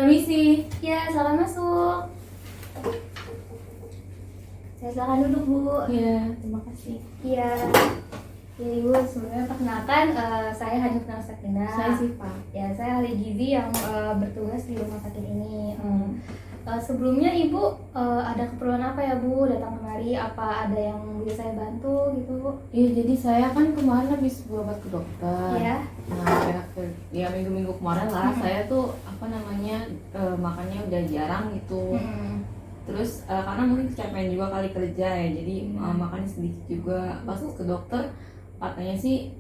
Permisi. Ya, silakan masuk. Saya silakan duduk, Bu. Ya, terima kasih. Iya. Ya, Ibu, sebenarnya perkenalkan, saya Hanif Sakina. Saya Siva. Ya, saya ahli gizi yang bertugas di rumah sakit ini. Sebelumnya Ibu ada keperluan apa ya, Bu? Datang kemari, apa ada yang bisa saya bantu gitu, Bu? Iya, jadi saya kan kemarin habis berobat ke dokter. Iya. Nah, ya minggu-minggu kemarin lah, saya tuh makannya udah jarang gitu. Terus karena mungkin kecapean juga kali kerja ya, jadi makannya sedikit juga. Pas ke dokter katanya sih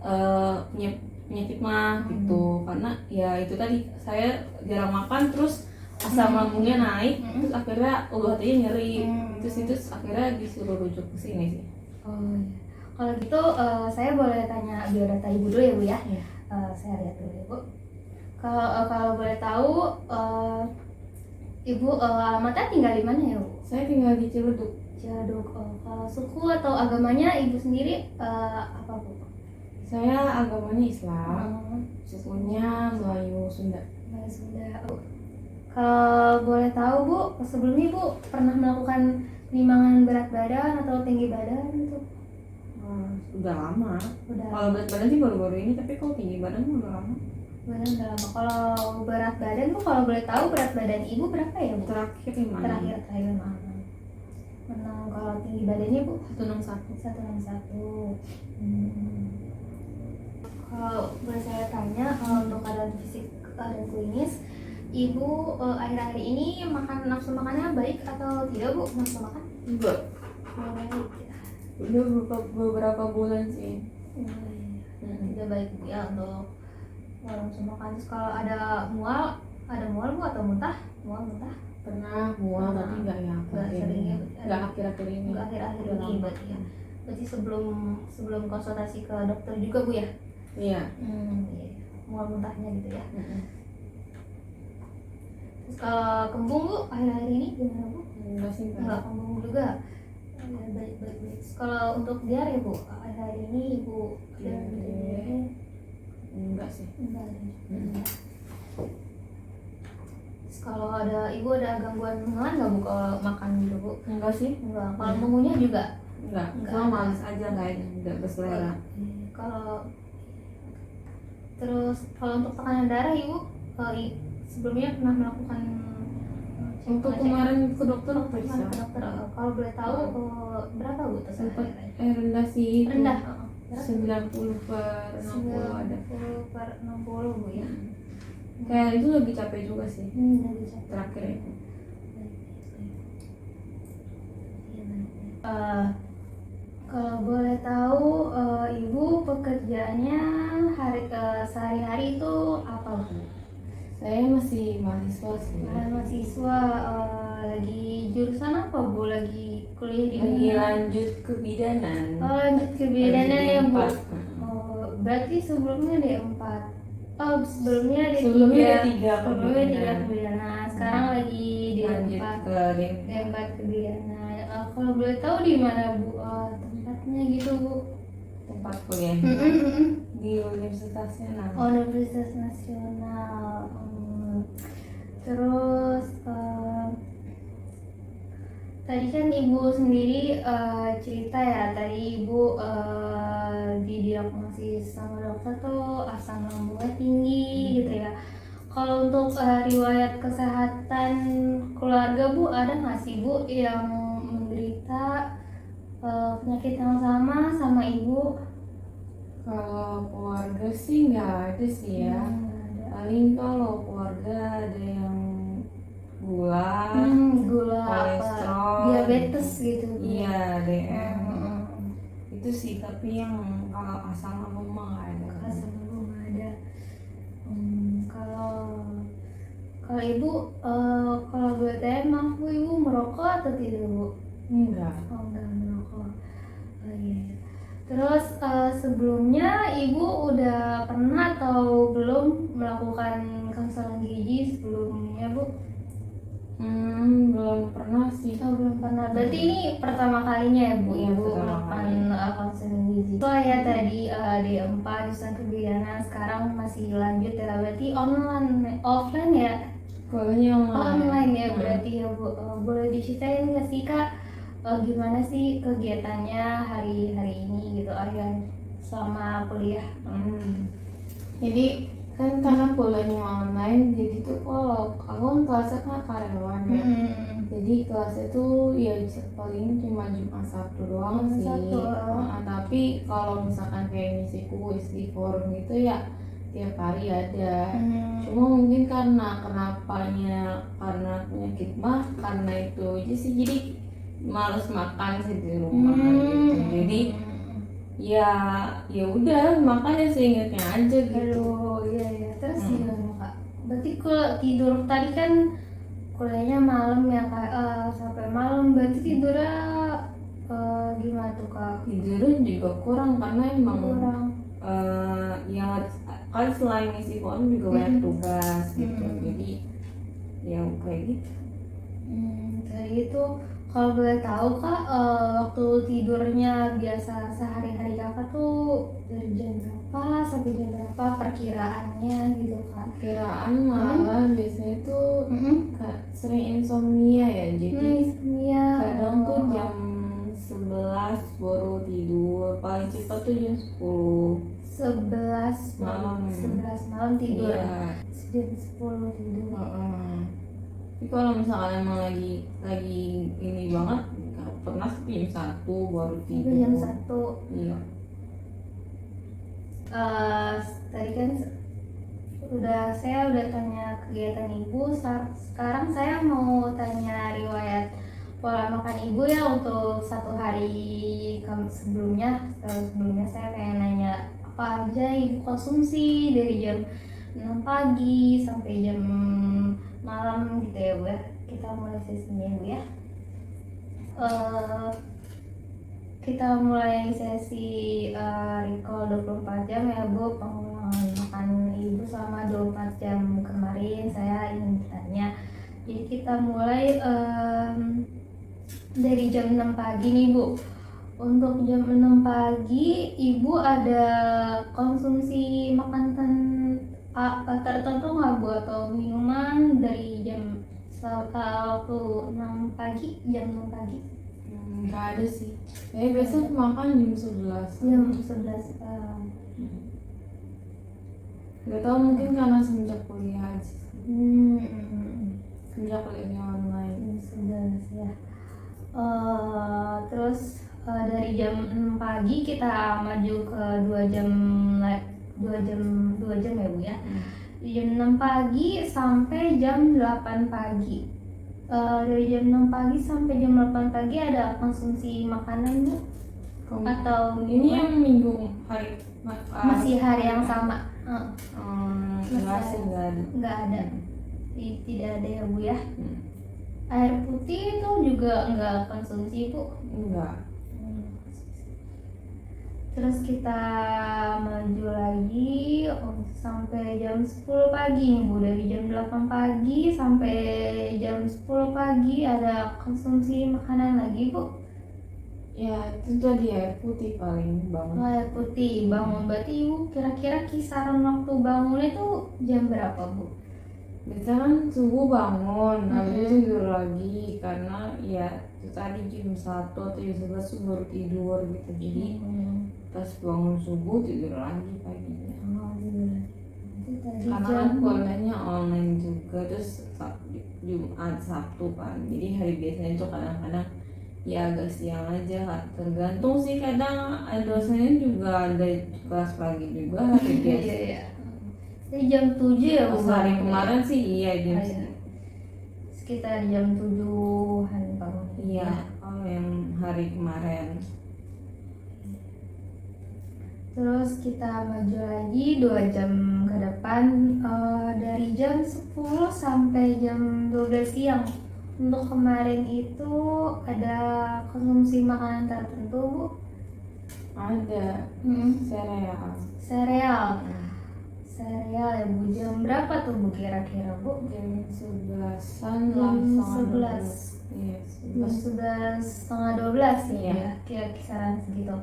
penyakit mah gitu, karena ya itu tadi saya jarang makan, terus asam lambungnya naik, terus akhirnya hatinya nyeri, terus akhirnya disuruh rujuk ke sini sih. Oh iya. Kalau gitu saya boleh tanya biodata Ibu dulu ya, Bu ya? Iya. Saya lihat dulu ya, Bu. Kalau boleh tahu Ibu alamatnya tinggal di mana ya, Bu? Saya tinggal di Ciledug. Ciledug. Kalau suku atau agamanya Ibu sendiri apa, Bu? Saya agamanya Islam, sukunya Melayu Sunda. Melayu Sunda. Kalau boleh tahu, Bu, sebelumnya Ibu pernah melakukan penimbangan berat badan atau tinggi badan gitu? Udah lama. Udah. Kalau berat badan sih baru-baru ini, tapi kalau tinggi badan udah lama. Badan udah lama. Kalau berat badan, Bu, kalau boleh tahu berat badan Ibu berapa ya, Bu? Terakhir di mana? Terakhir mana? Kalau tinggi badannya, Bu? 161. 161. Kalau boleh saya tanya, kalau untuk keadaan fisik dan klinis, Ibu akhir-akhir ini nafsu makannya baik atau tidak, Bu? Nafsu makan? Enggak. Baik ya. Udah beberapa bulan sih. Tidak baik, Bu, ya, untuk nafsu makan. Terus kalau ada mual Bu atau muntah? Muntah? Pernah mual tapi enggak ya. Enggak sering ya. Enggak akhir-akhir ini. Enggak akhir-akhir ini berarti ya. Berarti sebelum konsultasi ke dokter juga, Bu ya? Iya. Iya. Mual muntahnya gitu ya. Terus kalau kembung, Bu, akhir-akhir ini gimana, Bu? Enggak sih. Enggak kembung juga. Ya, baik. Kalau untuk diare, Bu, akhir-akhir ini Ibu enggak sih. Enggak ada. Terus kalau Ibu ada gangguan lain nggak, Bu, kalau makan gitu, Bu? Enggak sih. Enggak. Kalau mengunyah juga? Enggak. Cuma males aja enggak berselera. Terus kalau untuk tekanan darah, Ibu sebelumnya pernah melakukan Untuk kemarin ke dokter periksa. Kalau boleh tahu berapa, Bu? Sempat rendah sih. Rendah. 90/60 ada. 90/60, Bu ya. Kayak itu lagi capek juga sih. Lagi capek. Terakhir itu. Kalau boleh tahu Ibu pekerjaannya sehari-hari itu apa, Bu? Saya masih mahasiswa sih. Mahasiswa lagi jurusan apa, Bu? Lagi kuliah di Lagi mana? lanjut kebidanan. Lanjut kebidanan ya, Bu. D4. Berarti sebelumnya D4. Sebelumnya D3. Sebelumnya D3 Sebelumnya D3 kebidanan. Sekarang lagi lanjut D4. ke D4 kebidanan. Kalau boleh tahu di mana, Bu, tempatnya gitu, Bu? tempat kuliah di Universitas Nasional. Universitas Nasional. Terus tadi kan Ibu sendiri cerita ya, tadi Ibu didiagnosis sama dokter tuh asam lambungnya tinggi gitu ya. Kalau untuk riwayat kesehatan keluarga, Bu, ada nggak sih, Bu, yang menderita penyakit yang sama Ibu? Kalau keluarga sih nggak ada sih ya. Paling kalau keluarga ada yang gula, kolesterol, diabetes gitu. Iya, DM. Itu sih, tapi yang kalau asam lambung mah nggak ada. Asam lambung nggak ada. Kalau Ibu kalau boleh tanya, maaf, Bu, Ibu merokok atau tidak, Bu? Enggak. Enggak merokok. Iya. Terus sebelumnya Ibu udah pernah atau belum melakukan konseling gizi sebelumnya, Bu? Belum pernah sih. Belum pernah. Berarti ini pertama kalinya ya, Bu, Iya, Ibu pertama melakukan kali. konseling gizi. So ya tadi D4 jurusan kebidanan, sekarang masih lanjut ya, berarti offline ya? Sekolahnya Online ya berarti ya Bu. Boleh diceritain nggak sih Kak, gimana sih kegiatannya hari ini gitu Aryan selama kuliah? Jadi kan karena kuliahnya online, jadi tuh kalau aku kan kelasnya kan karyawan ya. Jadi kelasnya tuh ya paling cuma Jumat Sabtu doang Jumat sih. Sabtu. Tapi kalau misalkan kayak ngisi kuis di forum gitu ya tiap hari ada. Cuma mungkin karena kenapanya karena penyakit mah karena itu aja sih, jadi males makan sih di rumah gitu. Jadi ya udah makanya seingatnya aja gitu. Aduh, iya. Terus gimana Kak? Berarti kalau tidur tadi kan kuliahnya malam ya Kak, sampai malam. Berarti tidurnya gimana tuh Kak? Tidurnya juga kurang karena emang Kurang. ya kan selain ngisi forum juga banyak tugas gitu. Jadi ya kayak gitu. Tadi itu kalau boleh tahu Kak, waktu tidurnya biasa sehari-hari Kakak tuh dari jam berapa sampai jam berapa perkiraannya gitu Kak? Kiraan malah biasanya tuh sering insomnia ya, jadi Insomnia. kadang tuh jam 11 baru tidur, paling cepat tuh jam 10 malam. malam. 11 malam tidur. Iya. Jam 10 tidur. Tapi kalau misalkan emang lagi ini banget, pernah jam 1 baru tidur. Jam 1. Iya. Tadi kan saya udah tanya kegiatan ibu. Sekarang saya mau tanya riwayat pola makan ibu ya untuk satu hari sebelumnya. Sebelumnya saya pengen nanya apa aja ibu konsumsi dari jam 6 pagi sampai jam malam gitu ya Bu ya. Kita mulai sesinya Bu ya. Kita mulai sesi recall 24 jam ya Bu, pengulangan makan ibu selama 24 jam kemarin. Saya ingin bertanya, jadi kita mulai dari jam 6 pagi nih Bu. Untuk jam 6 pagi ibu ada konsumsi makanan tertentu nggak Bu, atau minuman dari jam waktu 6 pagi, jam 6 pagi? Nggak ada sih. Biasa makan jam 11. Jam 11. Nggak tahu, mungkin karena semenjak kuliah aja. Semenjak kuliahnya online. Jam 11 ya. Terus dari jam 6 pagi kita maju ke 2 jam ya Bu ya. Jam 6 pagi sampai jam 8 pagi. Dari jam 6 pagi sampai jam 8 pagi ada konsumsi makanan Bu? Atau ini yang minggu hari masih hari yang sama? Enggak sih, Nggak ada. Tidak ada ya Bu ya. Air putih itu juga nggak konsumsi Bu? Enggak. Terus kita maju lagi sampai jam 10 pagi nih Bu. Dari jam 8 pagi sampai jam 10 pagi ada konsumsi makanan lagi Bu? Ya itu tadi air putih paling bangun. Air putih bangun. Berarti Ibu kira-kira kisaran waktu bangun itu jam berapa Bu? Biasanya kan subuh bangun, habis itu tidur lagi karena ya itu tadi jam 1 atau jam 11 tuh baru tidur gitu. Jadi pas bangun subuh tidur lagi paginya. Karena kan kuliahnya online juga, terus Jumat Sabtu kan. Jadi hari biasanya tuh kadang-kadang ya agak siang aja Kak. Tergantung sih, kadang dosennya juga ada kelas pagi juga hari biasa. Iya. Jadi jam 7 ya Bu? Hari kemarin sih iya jam sekitar jam 7-an bangun. Iya, kalau yang hari kemarin. Terus kita maju lagi 2 jam ke depan, dari jam 10 sampai jam 12 siang. Untuk kemarin itu ada konsumsi makanan tertentu Bu? Ada sereal. Sereal ya Bu. Jam berapa tuh Bu kira-kira Bu? Jam 11-an Jam lah. 11. Iya, Jam 11 setengah 12 ya, kira-kisaran segitu.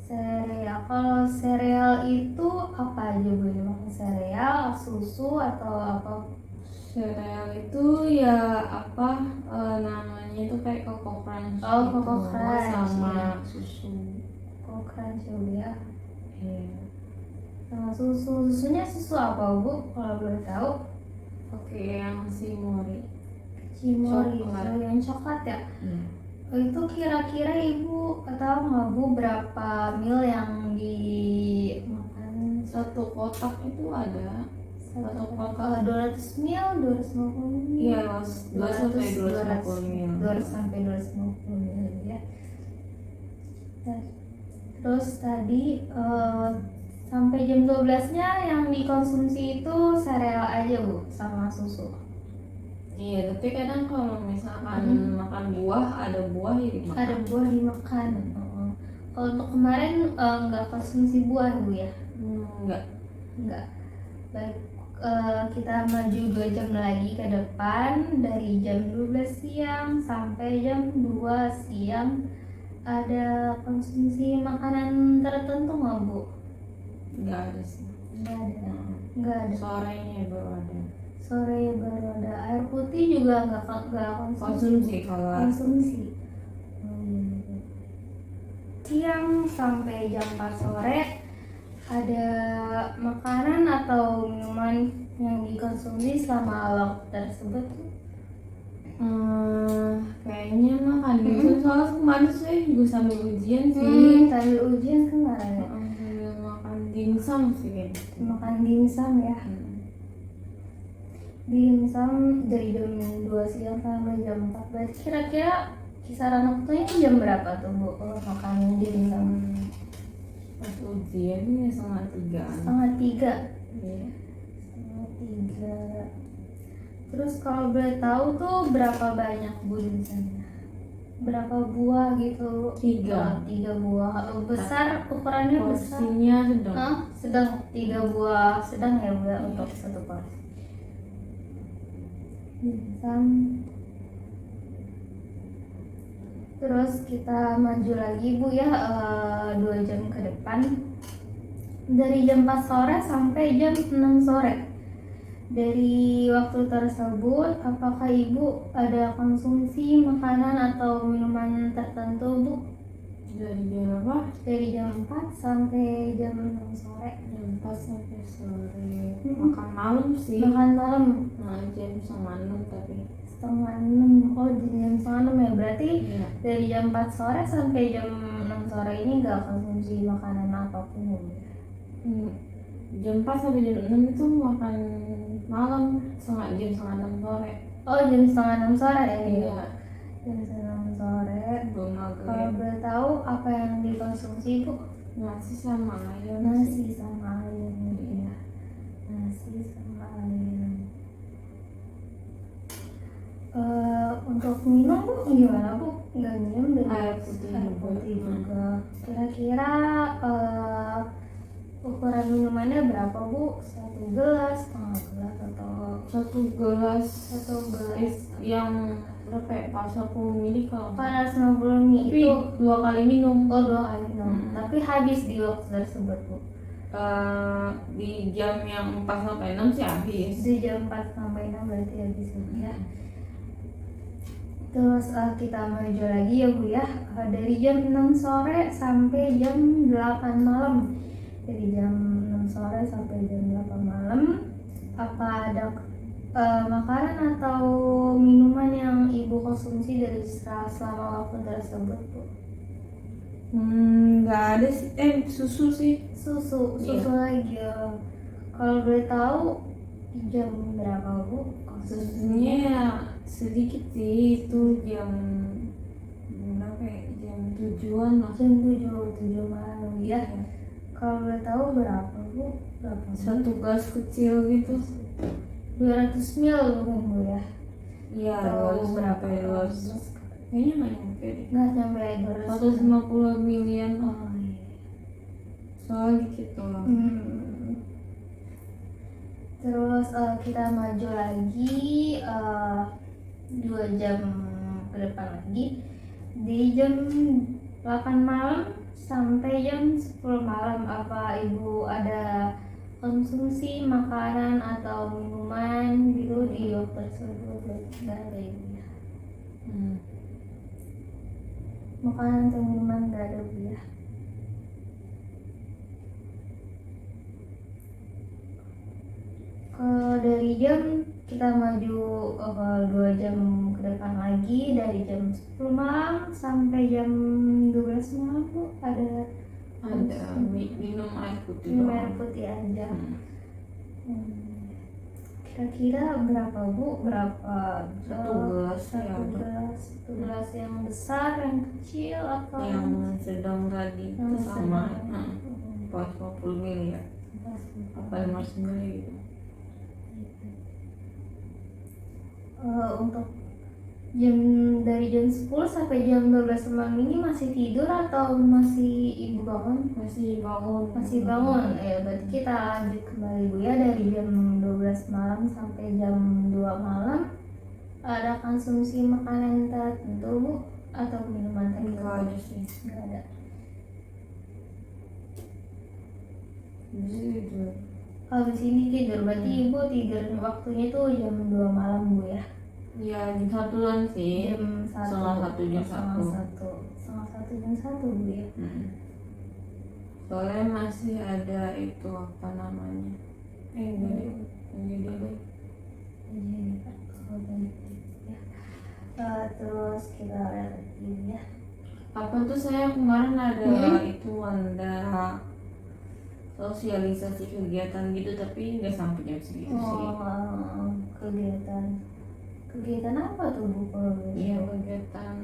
Sereal, kalau sereal itu apa aja Bu? Makan sereal, susu atau apa? Sereal itu ya apa namanya itu kayak Coco Crunch Oh, gitu, Coco Crunch, sama iya. susu. Kok keren sih Bu ya. Iya. Sama susunya susu apa Bu kalau boleh tahu? Oke, yang si Mori. Cimori, Coklat. oh, yang coklat ya. Iya. Oh, itu kira-kira Ibu tahu nggak Bu berapa mil yang dimakan? Satu kotak itu ada satu kotak. 200 mil, 250 mil. Iya, Mas. 200 sampai 250 mil. 200 sampai 250 mil ya. Nah, terus tadi sampai jam 12-nya yang dikonsumsi itu sereal aja Bu sama susu. Iya, tapi kadang kalau misalkan makan buah, ada buah ya dimakan. Ada buah dimakan. Kalau untuk kemarin nggak konsumsi buah Bu ya? Enggak. Enggak. Baik, kita maju 2 jam lagi ke depan dari jam 12 siang sampai jam 2 siang. Ada konsumsi makanan tertentu nggak Bu? Enggak ada sih. Nggak ada. Nggak ada. Sorenya baru ada. Sore baru ada. Air putih juga nggak Konsumsi kalau konsumsi. Iya. Siang sampai jam 4 sore ada makanan atau minuman yang dikonsumsi selama waktu tersebut? kayaknya makan gitu, soalnya kemarin saya juga sambil ujian sih. Sambil ujian kemarin ya? Sambil makan dimsum sih kayaknya. Makan dimsum ya? Dimsum dari jam 2 siang sampai jam 4. Berarti kira-kira kisaran waktunya jam berapa tuh Bu kalau makan dimsum? Pas ujian ya 2:30. 2:30. Iya. 2:30. Terus kalau boleh tahu tuh berapa banyak Bu dimsumnya? Berapa buah gitu? 3. 3 buah. Besar, ukurannya besar? Porsinya sedang. Sedang. 3 buah sedang ya Bu ya untuk satu porsi. Dimsum. Terus kita maju lagi Bu ya, 2 jam ke depan dari jam 4 sore sampai jam 6 sore. Dari waktu tersebut apakah Ibu ada konsumsi makanan atau minuman tertentu Bu? Dari jam apa? Dari jam 4 sampai jam 6 sore. Jam 4 sampai sore. Makan malam sih. Makan malam Jam 5:30 tapi. 5:30. Oh, di jam 5:30 ya. Berarti Iya. dari jam 4 sore sampai jam 6 sore ini nggak konsumsi makanan apapun ya? Jam 4 sampai jam 6 itu makan malam, jam 5:30 sore. Oh, jam 5:30 sore ya? Iya. Jam 5:30 sore. Belum Kalau maghrib. boleh tahu apa yang dikonsumsi Bu? Nasi sama ayam. Nasi sama ayam. Iya. Nasi sama ayam. Untuk minum Bu gimana Bu? Nggak minum dari Air putih juga. Kira-kira ukuran minumannya berapa Bu? 1 gelas, setengah gelas atau 1 gelas. 1 gelas? Yang berapa ya? 40 mili kalau. 450 ml Tapi itu 2 kali minum. Oh, 2 kali minum. Tapi habis di waktu tersebut Bu? Di jam yang 4 sampai 6 sih habis. Di jam 4 sampai 6 berarti habis ya. Terus kita maju lagi ya Bu ya, dari jam 6 sore sampai jam 8 malam. Dari jam 6 sore sampai jam 8 malam, apa ada makanan atau minuman yang Ibu konsumsi dari selama waktu tersebut Bu? Nggak ada sih. Susu sih. Susu Iya. lagi ya. Kalau boleh tahu jam berapa Bu? Susunya ya sedikit sih, itu jam berapa ya? Jam 7-an lah. Jam 7 malam ya. Kalau boleh tahu berapa Bu? Berapa? 1 gelas kecil gitu. 200 ml bukan Bu ya? Iya, Atau 200 berapa? sampai 200. Kayaknya nggak nyampe deh. Nggak sampai 200. 150 milian lah. Oh iya. Soalnya dikit doang. Terus kita maju lagi 2 jam ke depan lagi di jam 8 malam sampai jam 10 malam. Apa Ibu ada konsumsi makanan atau minuman gitu di waktu tersebut nggak ada ibu ya. Makanan atau minuman nggak ada ibu ya. Kalau dari jam kita maju 2 jam ke depan lagi, dari jam 10 malam sampai jam 12 malam Bu ada minum air putih minum air doang. putih aja. Kira-kira berapa Bu? Berapa? Satu gelas ya, Satu gelas. Satu gelas yang besar, yang kecil atau yang sedang tadi yang itu sama sedang? 40 mili ya, apa 50 mili gitu. Untuk jam dari jam 10 sampai jam 12 malam ini masih tidur atau masih ibu bangun? Masih bangun. Masih bangun. Berarti kita lanjut kembali Bu ya, dari jam 12 malam sampai jam 2 malam. Ada konsumsi makanan tertentu Bu atau minuman tertentu? Enggak ada sih. Enggak ada. Tidur. Habis ini tidur, berarti ibu tidur waktunya tuh jam 2 malam Bu ya? Ya jam satuan sih. Jam 1. Setengah satu, jam satu. Setengah satu jam 1 Bu ya? Soalnya masih ada itu apa namanya? Jadi terus kita lihat lagi ya. apa tuh, saya kemarin ada itu ada sosialisasi kegiatan gitu tapi nggak sampai jam segitu sih. Kegiatan apa tuh Bu kalau boleh Iya, tahu? kegiatan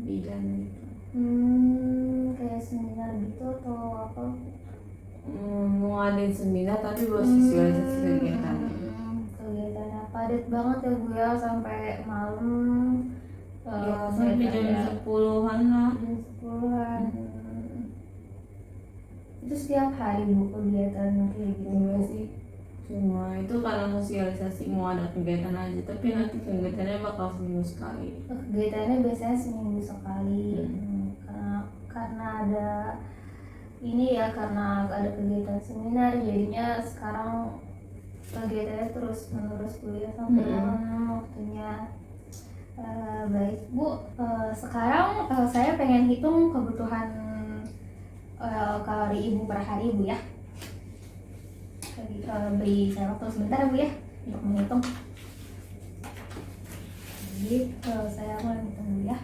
bidan gitu. Kayak seminar gitu atau apa? Mau ngadain seminar tapi buat sosialisasi kegiatan. Kegiatannya padat banget ya Bu ya, sampai malam. Ya sampai jam 10-an lah. Jam 10-an. Itu setiap hari Bu kegiatan kayak gitu? Enggak sih, cuma itu karena sosialisasi mau ada kegiatan aja, tapi nanti kegiatannya bakal seminggu sekali. Kegiatannya biasanya seminggu sekali. Karena ada ini ya, karena ada kegiatan seminar jadinya sekarang kegiatannya terus menerus Bu ya sampai malam waktunya. Baik Bu, sekarang saya pengen hitung kebutuhan kalori ibu per hari Bu ya. Beri saya waktu sebentar Bu ya untuk menghitung. Jadi saya mau hitung Bu ya.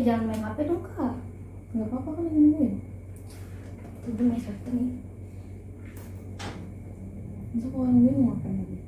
Jangan main HP dong Kak. Nggak apa-apa kan nungguin. Ibu nih satu nih. Masa kalau nungguin mau ngapain lagi?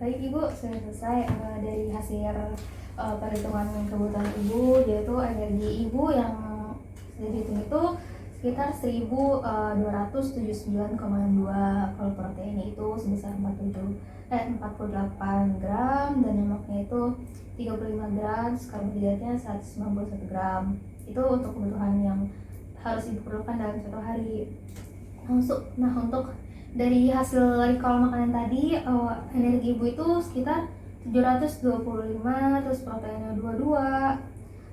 Baik Ibu, sudah selesai dari hasil perhitungan kebutuhan Ibu, yaitu energi Ibu yang sudah dihitung itu sekitar 1279,2, kalau proteinnya itu sebesar 48 gram, dan lemaknya itu 35 gram, karbohidratnya 191 gram. Itu untuk kebutuhan yang harus Ibu perlukan dalam satu hari. Nah untuk dari hasil recall makanan tadi, energi Ibu itu sekitar 725, terus proteinnya 22,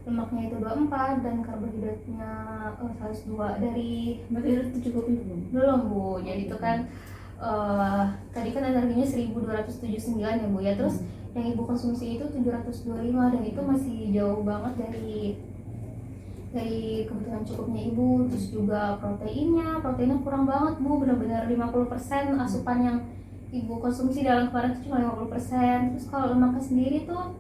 lemaknya itu 24, dan karbohidratnya 102. Dari Berarti itu cukup belum? belum Bu, jadi itu kan tadi kan energinya 1279 ya Bu ya, terus yang Ibu konsumsi itu 725, dan itu masih jauh banget dari kebutuhan cukupnya Ibu. Terus juga proteinnya kurang banget Bu, benar-benar 50% asupan yang Ibu konsumsi dalam kemarin itu cuma 50%. Terus kalau lemaknya sendiri tuh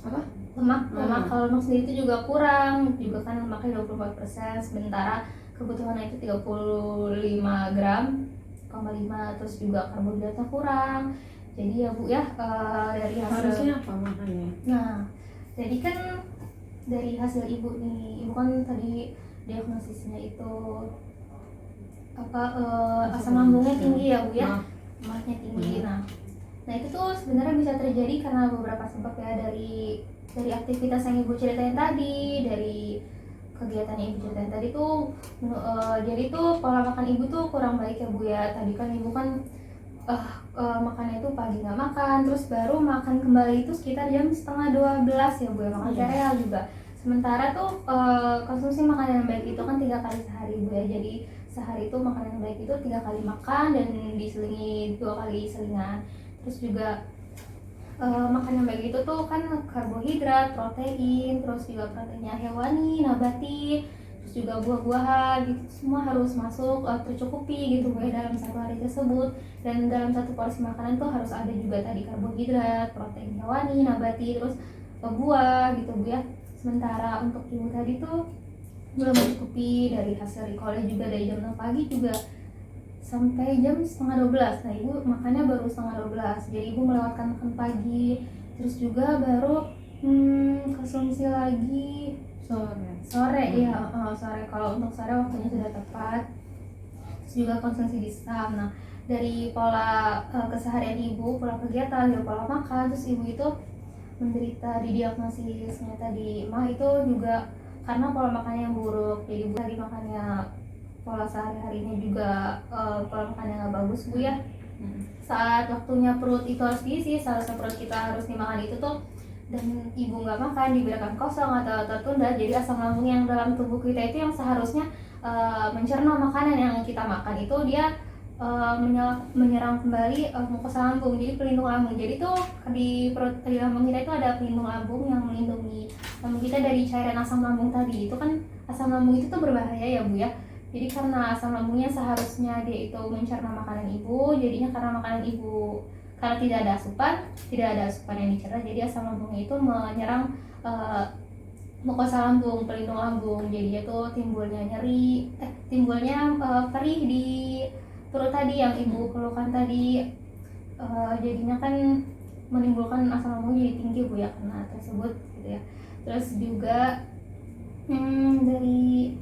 Apa? lemak kalau lemak sendiri itu juga kurang, juga kan lemaknya 24%, sementara kebutuhannya itu 35 gram, 5, terus juga karbohidratnya kurang. Jadi ya Bu ya, dari hasil Harusnya apa makannya? Nah, jadi kan dari hasil Ibu nih, Ibu kan tadi diagnosisnya itu apa, asam lambungnya tinggi ya Bu ya, lemaknya tinggi. Nah itu tuh sebenarnya bisa terjadi karena beberapa sebab ya, dari aktivitas yang Ibu ceritain tadi, dari kegiatan yang Ibu ceritain tadi tuh, jadi tuh pola makan Ibu tuh kurang baik ya Bu ya. Tadi kan Ibu kan makannya itu pagi nggak makan, terus baru makan kembali itu sekitar jam 11:30 ya Bu ya, makan sereal juga. Sementara tuh konsumsi makanan yang baik itu kan 3 kali sehari Bu ya, jadi sehari itu makanan yang baik itu 3 kali makan dan diselingi 2 kali selingan. Terus juga makanan yang baik itu tuh kan karbohidrat, protein, terus juga proteinnya hewani, nabati, terus juga buah-buahan gitu, semua harus masuk tercukupi gitu Bu ya dalam satu hari tersebut. Dan dalam satu porsi makanan tuh harus ada juga tadi karbohidrat, protein hewani, nabati, terus buah gitu Bu ya. Sementara untuk Ibu tadi tuh belum mencukupi. Dari hasil recall juga dari jam 6 pagi juga sampai jam 11:30. Nah Ibu makannya baru 11:30, jadi Ibu melewatkan makan pagi. Terus juga baru konsumsi lagi sore ya, sore. Kalau untuk sore waktunya sudah tepat. Terus juga konsumsi di SAM. Nah dari pola keseharian Ibu, pola kegiatan, pola makan, terus Ibu itu menderita didiagnosisnya tadi mah itu juga karena pola makannya yang buruk. Jadi Bu tadi makannya, pola sehari-harinya juga pola makannya nggak bagus Bu ya. Saat waktunya perut itu harus diisi, seharusnya perut kita harus dimakan itu tuh, dan Ibu nggak makan, dibiarkan kosong atau tertunda, jadi asam lambung yang dalam tubuh kita itu yang seharusnya mencerna makanan yang kita makan itu dia menyerang kembali mukosa lambung, jadi pelindung lambung. Jadi tuh di perut, di lambung kita itu ada pelindung lambung yang melindungi lambung kita dari cairan asam lambung tadi. Itu kan asam lambung itu tuh berbahaya ya Bu ya. Jadi karena asam lambungnya seharusnya dia itu mencerna makanan Ibu, jadinya karena makanan Ibu karena tidak ada asupan yang dicerna, jadi asam lambungnya itu menyerang mukosa lambung, pelindung lambung. Jadinya tuh timbulnya nyeri, timbulnya perih di perut tadi yang Ibu keluhkan tadi. Jadinya kan menimbulkan asam lambung jadi tinggi Bu ya karena tersebut gitu ya. Terus juga dari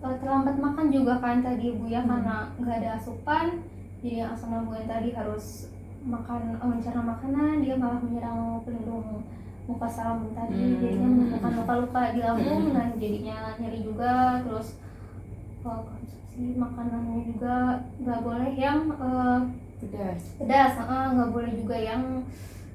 terlambat makan juga kan tadi Bu ya, karena nggak ada asupan, jadi yang asam lambung yang tadi harus makan mencerna makanan, dia malah menyerang pelindung mukosa lambung tadi, jadinya menimbulkan luka-luka di lambung dan jadinya nyeri juga. Terus konsumsi makanannya juga nggak boleh yang pedas, nggak boleh juga yang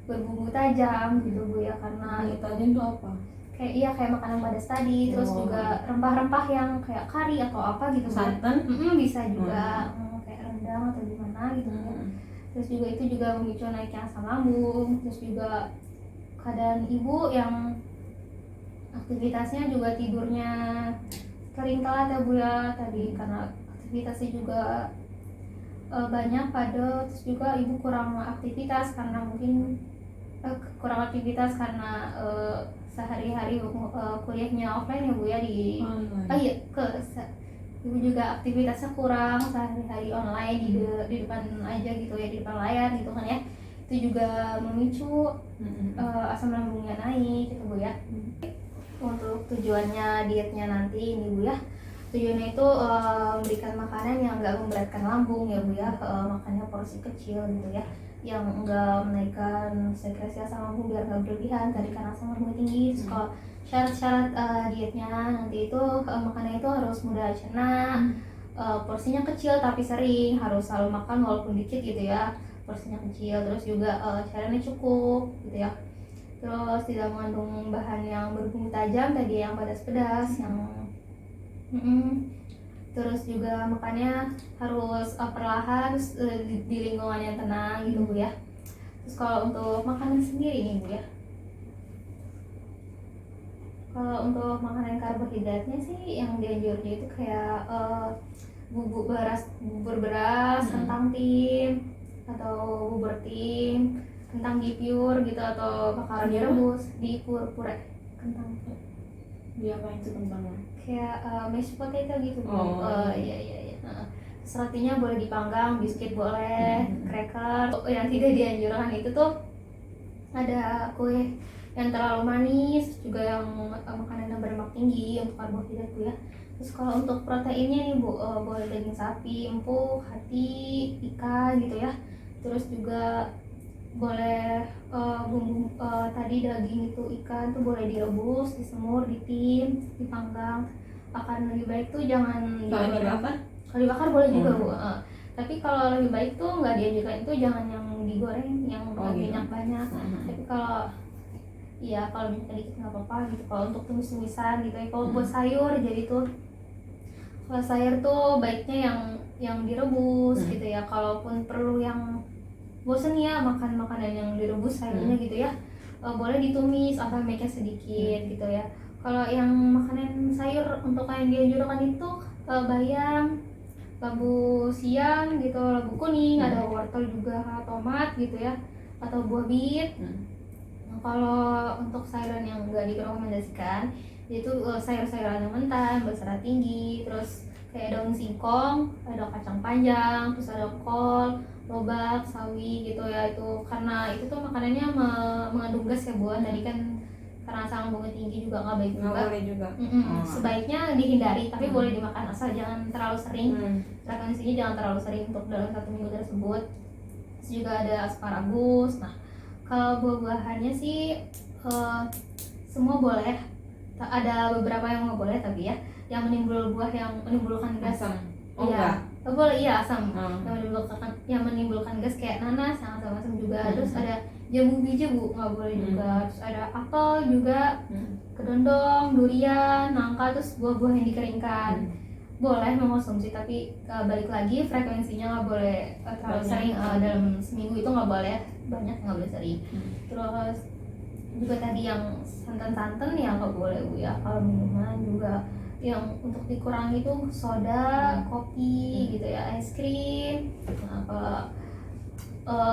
berbumbu tajam gitu Bu ya, karena tajam itu apa? kayak makanan pedas tadi. Terus juga rempah-rempah yang kayak kari atau apa gitu, santan bisa juga, kayak rendang atau gimana gitu ya. Terus juga itu juga memicu naiknya asam lambung. Terus juga keadaan Ibu yang aktivitasnya juga tidurnya sering telat ya Bu ya tadi, karena aktivitasnya juga banyak padat. Terus juga Ibu kurang aktivitas karena mungkin sehari-hari kuliahnya offline ya Bu ya di Ibu juga aktivitasnya kurang sehari-hari online di depan aja gitu ya, di depan layar gitu kan ya. itu juga memicu asam lambungnya naik gitu Bu ya. Untuk tujuannya dietnya nanti ini Bu ya, tujuannya itu memberikan makanan yang enggak memberatkan lambung ya Bu ya, makannya porsi kecil gitu ya, yang enggak menaikkan sekresi asam lambung biar enggak berlebihan tadi kan asam lambung tinggi. Terus kalau syarat-syarat dietnya nanti itu makannya itu harus mudah cerna, porsinya kecil tapi sering, harus selalu makan walaupun dikit gitu ya, porsinya kecil. Terus juga cairannya cukup gitu ya, terus tidak mengandung bahan yang berbumbu tajam tadi yang pedas-pedas yang terus juga makannya harus perlahan, terus di lingkungan yang tenang gitu Bu ya. Terus kalau untuk makanan sendiri nih Bu ya, kalau untuk makanan karbohidratnya sih yang dianjurnya itu kayak bubur beras, kentang tim atau bubur tim, kentang gipur gitu, atau bakaran direbus di purpure kentang Dia apa itu kentangnya? kayak mashed potato gitu Bu. Iya. Terus rotinya boleh dipanggang, biskuit boleh, cracker. Yang tidak dianjurkan itu tuh ada kue yang terlalu manis, juga yang makanan yang berlemak tinggi untuk karbohidrat Bu ya. Terus kalau untuk proteinnya nih Bu, boleh daging sapi, empuk, hati, ikan gitu ya. Terus juga boleh bumbu tadi daging itu ikan tuh boleh direbus, disemur, ditim, dipanggang. Akan lebih baik tuh jangan dibakar. Kalau dibakar boleh juga Bu. Tapi kalau lebih baik tuh nggak dianjurkan itu jangan yang digoreng yang minyak banyak. Tapi kalau iya kalau minyak dikit nggak apa-apa gitu. Kalau untuk tumis-tumisan gitu ya. Kalau buat sayur jadi tuh, kalau sayur tuh baiknya yang direbus gitu ya. Kalaupun perlu yang bosen ya makan makanan yang direbus sayurnya gitu ya, boleh ditumis atau make sedikit gitu ya. Kalau yang makanan sayur untuk yang dianjurkan itu bayam, labu siam gitu, labu kuning, ada wortel juga, tomat gitu ya, atau buah bit. Nah, kalau untuk sayuran yang enggak direkomendasikan yaitu sayur-sayuran yang mentah berserat tinggi, terus kayak daun singkong, ada kacang panjang, terus ada kol, lobak, sawi gitu ya. Itu karena itu tuh makanannya mengandung gas ya Bu. Tadi kan karena asam lambungnya tinggi juga nggak baik juga. Boleh juga. Sebaiknya dihindari, tapi boleh dimakan asal jangan terlalu sering. Frekuensinya jangan terlalu sering untuk dalam 1 minggu tersebut. Terus juga ada asparagus. Nah, kalau buah-buahannya sih semua boleh. Ada beberapa yang nggak boleh tapi ya, yang buah yang menimbulkan gas. Iya, boleh iya asam. Yang menimbulkan gas kayak nanas, yang asam-asam juga. Terus ada jambu biji Bu, nggak boleh juga. Terus ada apel juga, kedondong, durian, nangka, terus buah-buah yang dikeringkan. Boleh mengkonsumsi tapi balik lagi frekuensinya nggak boleh terlalu sering. Dalam seminggu itu nggak boleh banyak, nggak boleh sering. Terus juga tadi yang santan-santan ya nggak boleh Bu ya. Kalau minuman juga yang untuk dikurangi itu soda, kopi gitu ya, es krim. Nah, kalau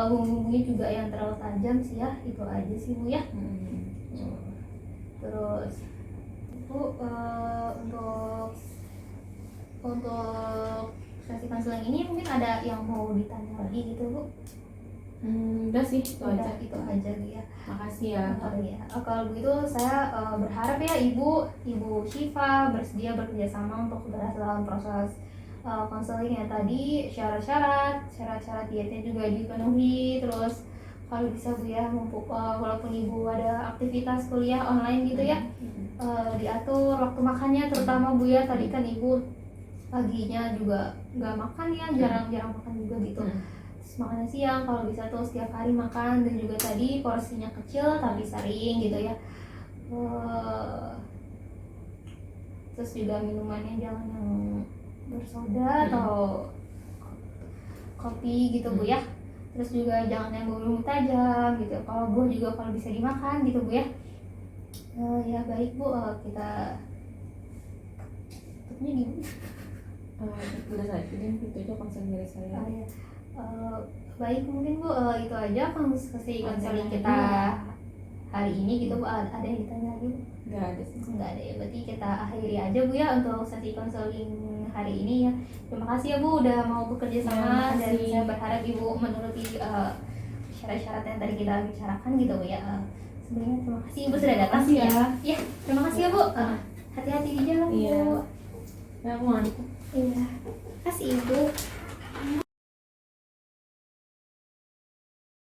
bumbu-bumbunya juga yang terlalu tajam sih ya, itu aja sih Bu ya. Terus Bu untuk sesi konseling ini mungkin ada yang mau ditanya lagi gitu Bu? Udah sih, itu aja Bu ya. Makasih ya. Kalau begitu saya berharap ya Ibu Syifa bersedia bekerja sama untuk berhasil dalam proses konseling yang tadi. Syarat-syarat dietnya juga dipenuhi. Terus kalau bisa Bu ya, walaupun Ibu ada aktivitas kuliah online gitu ya, diatur waktu makannya terutama Bu ya. Tadi kan Ibu paginya juga nggak makan ya, jarang makan juga gitu. Makan siang kalau bisa tuh setiap hari makan, dan juga tadi porsinya kecil tapi sering gitu ya. Terus juga minumannya jangan yang bersoda atau kopi gitu Bu ya. Terus juga jangan yang berbumbu tajam gitu. Kalau buah juga kalau bisa dimakan gitu Bu ya. Ya baik Bu, kita tutupnya gimana? Udah saya itu aja konsen dari saya. Baik mungkin Bu, itu aja sesi konseling kita hari ini gitu Bu. Ada yang ditanya lagi Bu? Nggak ada sih. Nggak ada ya, berarti kita akhiri aja Bu ya untuk sesi konseling hari ini ya. Terima kasih ya Bu udah mau bekerja sama, dan saya berharap Ibu menuruti syarat-syarat yang tadi kita bicarakan gitu Bu ya. Sebenarnya terima kasih Ibu sudah datang Makasih ya. Ya, terima kasih ya Bu. Hati-hati di jalan Iya. Bu. Ya aku ngantuk. Iya. Kasih Ibu.